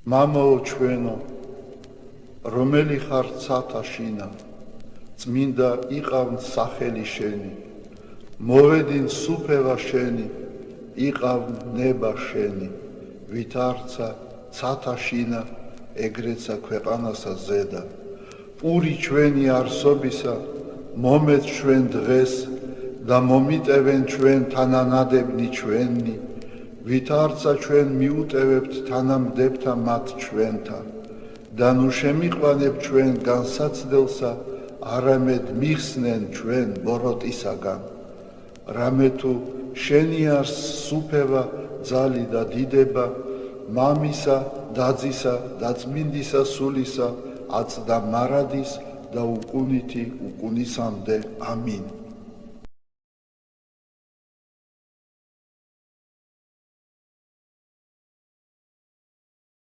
მამაო ჩვენო, რომელი ხარ ცათა შინა, წმინდა იყავნ სახელი შენი, მოვედინ სუფევა შენი, იყავნ ნება შენი, ვით არცა ცათა შინა, ეგრეცა ქვეყანასა ზედა. პური ჩვენი არსობისა, მომეც ჩვენ დღეს და მომიტევენ ჩვენ თანანადებნი ჩვენი, ვით არცა ჩვენ მიუტევებთ თანამდებთა მათ ჩვენთან და ნუ შემიყვანებ ჩვენ განსაცდელსა, არამედ მიხსნენ ჩვენ ბოროტისაგან. რამე თუ შენი არს სუფევა, ძალი და დიდება, მამისა, დაძისა და წმინდისა სულისა, აწ და მარადის და უკუნითი უკუნისამდე. ამინ.